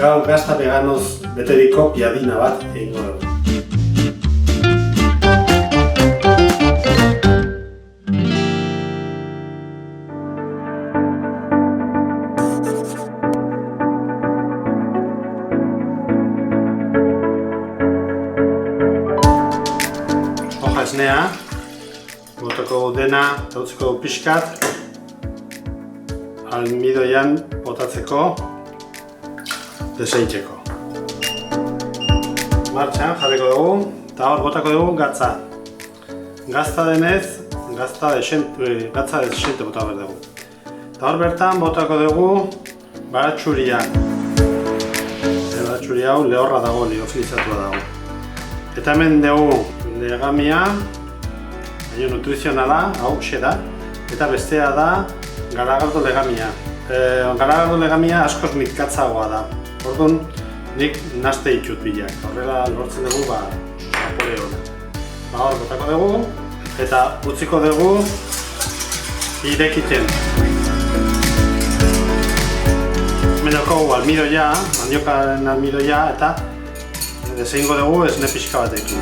Gaur gazta veganoz beteriko piadina bat egingo dugu. Hoja esnea, botako dena, eta utziko pixkat, almidoian botatzeko, deseitzeko. Martxan jarriko dugu, eta hor botako dugu gatza. Gazta denez, gatza desente bota behar dugu. Eta hor bertan botako dugu baratxuria. Baratxuria hau lehorra dago, liofilizatua dago. Eta hemen dugu legamia, nutrizionala, hau da, eta bestea da garagardo legamia. Garagardo legamia askoz mitkatzagoa da. Orduan, nik naste ditut bilak. Horrela lortzen dugu zapore hona. Hor botako dugu, eta utziko dugu irekitzen. Hemen daukagu almidoia, mandiokaren almidoia, eta deseingo dugu esne pixka batekin.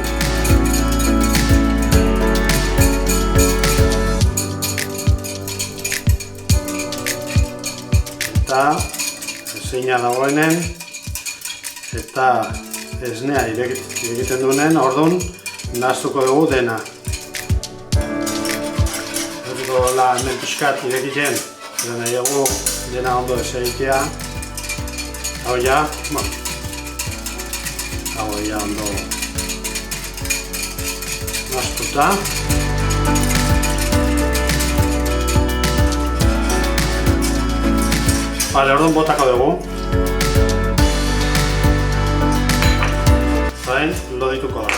Eta eseina dagoenen eta esnea irekiten duenen, orduan nahaztuko dugu dena. Horriko hemen pixkat irekitzen, eta nahi dugu dena ondo eseitea. Hau ja, ondo nahaztuta. Bale, orduan botako dugu. Zain, lodituko da.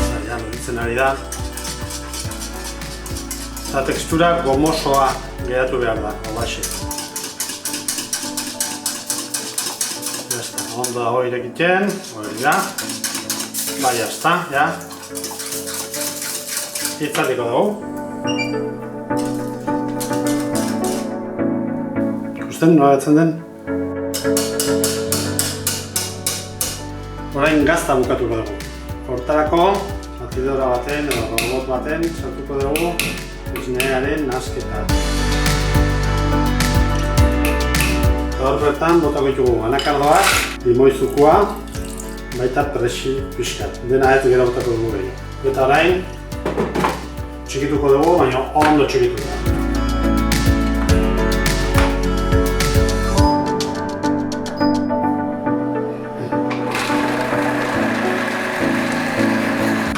Zain, loditzen ari da. Eta tekstura gomosoa geratu behar da, olaxe. Ondo dago irekiten, hori da. Bai, jazta, ja. Itzaldiko dugu. Ikusten, nola betzen den? Orain gazta bukatuko dugu. Hortarako, batidora baten edo robot baten sartuko dugu esnearen nahazketa. Hor bertan botako ditugu anakardoak, limoizukua, baita perexil pixkat. Dena ez gero botako dugu gehiago. Eta orain, txikituko dugu, baina ondo txikituko.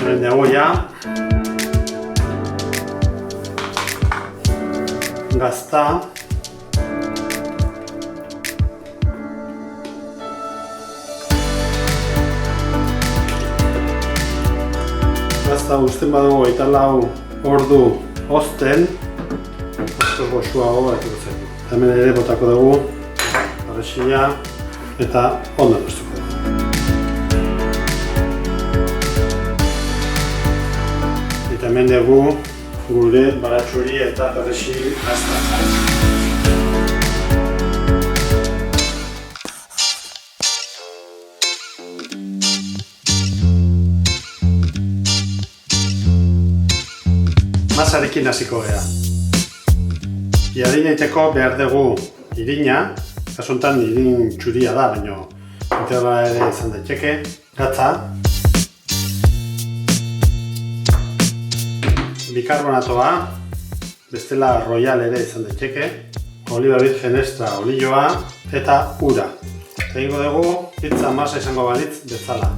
Hemen dugu ja gazta. Gazta guztien badugu eta 4 ordu ozten, oso goxuago bat ikutzen. Hemen ere botako dugu perexila eta ondo nahaztuko dugu. Eta hemen dugu gure baratxuri eta perexil gazta. Masarekin hasiko gara. Piadina egiteko behar dugu irina, kasu honetan irin txuria da, baina integrala ere izan daiteke, gatza, bikarbonatoa, bestela royal ere izan daiteke, oliba virgen extra olioa eta ura. Egingo dugu pizza masa izango balitz bezala.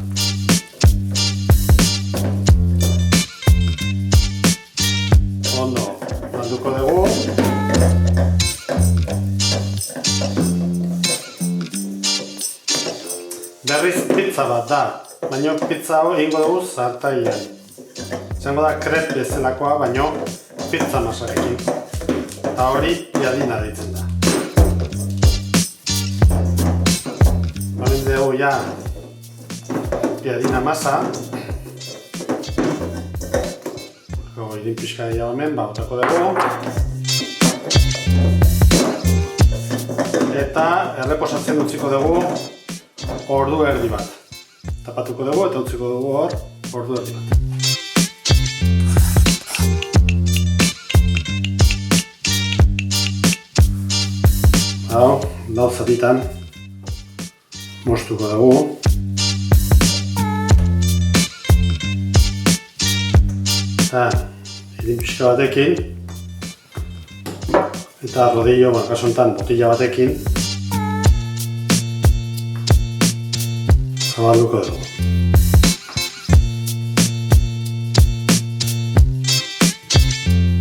Ondo landuko dugu. Berriz pizza bat da, baina pizza hau egingo dugu zartailean. Izango da krep bezalakoa, baina pizza masarekin. Eta hori piadina deitzen da. Hemen dugu ja piadina masa. Irin pixka gehiago hemen, botako dugu. Eta erreposatzen utziko dugu ordu erdi bat. Tapatuko dugu eta utziko dugu hor ordu erdi bat. Lau zatitan moztuko dugu. Eta irin pixka batekin eta rodillo, kasu honetan botila batekin zabalduko dugu.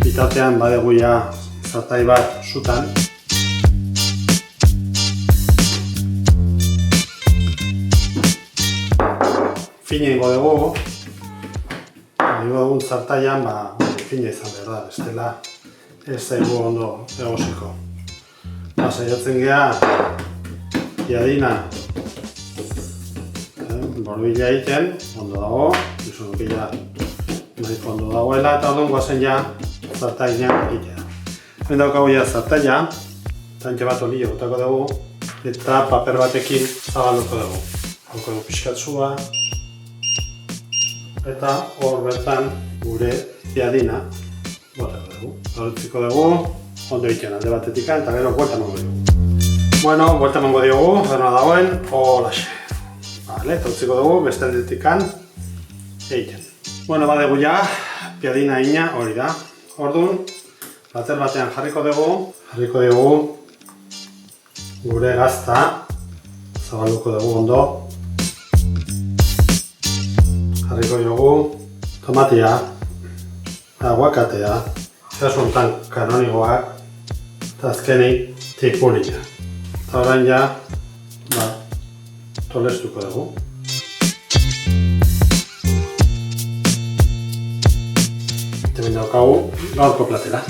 Bitartean badugu ja zartai bat sutan. Fina ingo dugu. Ingo dugun zartaian fina izan behar da, bestela ez zaigu ondo egosiko. Saiatzen geha piadina borbila egiten, ondo dago, izunokila nahiko ondo dagoela eta orduan goazen ja zartaina egitea. Hemen daukagu ja zartaia, tantxe bat olio botako dugu eta paper batekin zabalduko dugu. Hauko dugu pixkatzua eta hor bertan gure piadina botako dugu. Utziko dugu, ondo egiten alde batetik eta gero buelta emango diogu. Bueno, buelta emango diogu, gero dagoen, holaxe. Vale, eta utziko dugu, beste aldetik egiten. Bueno, badegu ja, piadina ina hori da. Orduan, plater batean jarriko dugu gure gazta, zabalduko dugu ondo. Jarriko dugu tomatia, aguakatea, kasu honetan kanonigoak, eta azkenik tipurina. Eta orain ja, tolestuko dugu. Hemen daukagu gaurko platera.